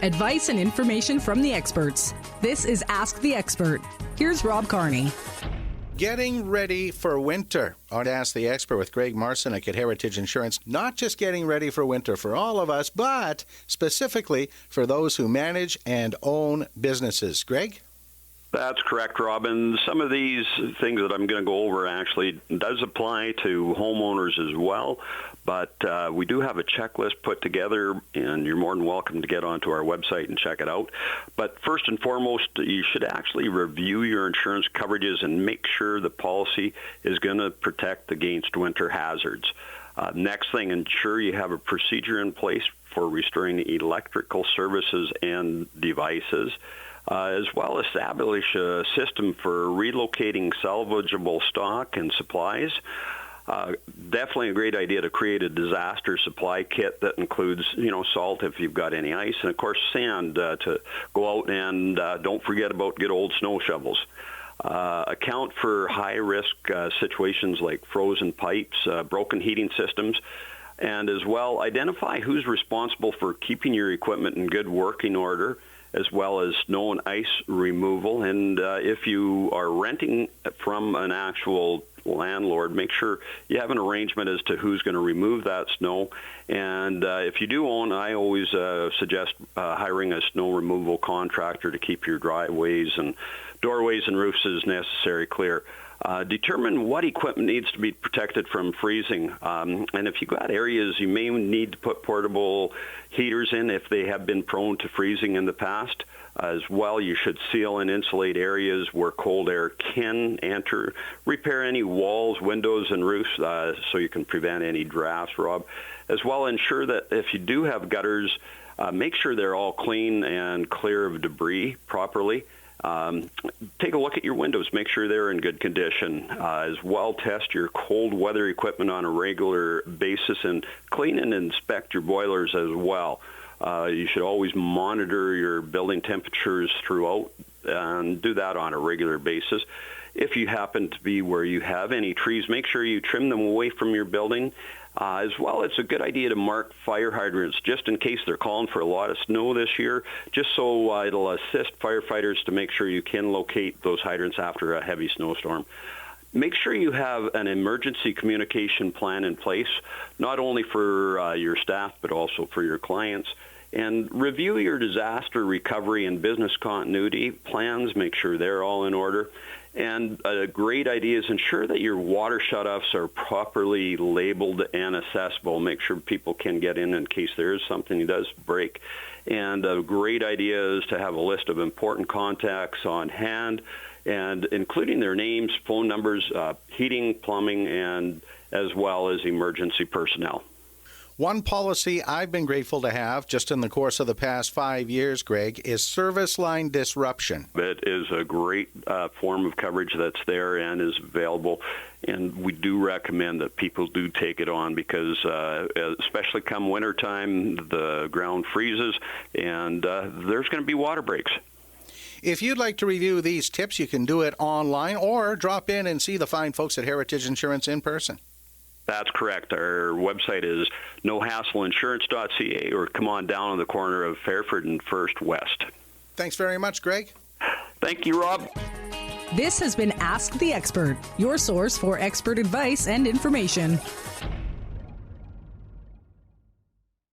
Advice and information from the experts. This is Ask the Expert. Here's Rob Carnie. Getting ready for winter. I want to ask the expert with Greg Marcyniuk at Heritage Insurance, not just getting ready for winter for all of us, but specifically for those who manage and own businesses. Greg? That's correct, Robin. Some of these things that I'm going to go over actually does apply to homeowners as well, but we do have a checklist put together, and you're more than welcome to get onto our website and check it out. But first and foremost, you should actually review your insurance coverages and make sure the policy is going to protect against winter hazards. Next thing, ensure you have a procedure in place for restoring electrical services and devices. As well, establish a system for relocating salvageable stock and supplies. Definitely a great idea to create a disaster supply kit that includes, salt if you've got any ice, and of course sand to go out and don't forget about good old snow shovels. Account for high-risk situations like frozen pipes, broken heating systems, and as well identify who's responsible for keeping your equipment in good working order, as well as snow and ice removal. And if you are renting from an actual landlord, make sure you have an arrangement as to who's going to remove that snow. And if you do own, I always suggest hiring a snow removal contractor to keep your driveways and doorways and roofs as necessary clear. Determine what equipment needs to be protected from freezing. And if you've got areas you may need to put portable heaters in if they have been prone to freezing in the past. As well, you should seal and insulate areas where cold air can enter. Repair any walls, windows, and roofs so you can prevent any drafts, Rob. As well, ensure that if you do have gutters, make sure they're all clean and clear of debris properly. Take a look at your windows. Make sure they're in good condition. As well, test your cold weather equipment on a regular basis and clean and inspect your boilers as well. You should always monitor your building temperatures throughout and do that on a regular basis. If you happen to be where you have any trees, make sure you trim them away from your building. As well, it's a good idea to mark fire hydrants just in case they're calling for a lot of snow this year, just so it'll assist firefighters to make sure you can locate those hydrants after a heavy snowstorm. Make sure you have an emergency communication plan in place, not only for your staff, but also for your clients. And review your disaster recovery and business continuity plans. Make sure they're all in order. And a great idea is ensure that your water shutoffs are properly labeled and accessible. Make sure people can get in case there is something that does break. And a great idea is to have a list of important contacts on hand, and including their names, phone numbers, heating, plumbing, and as well as emergency personnel. One policy I've been grateful to have just in the course of the past 5 years, Greg, is service line disruption. It is a great form of coverage that's there and is available, and we do recommend that people do take it on because especially come wintertime, the ground freezes and there's going to be water breaks. If you'd like to review these tips, you can do it online or drop in and see the fine folks at Heritage Insurance in person. That's correct. Our website is nohassleiinsurance.ca, or come on down on the corner of Fairford and First West. Thanks very much, Greg. Thank you, Rob. This has been Ask the Expert, your source for expert advice and information.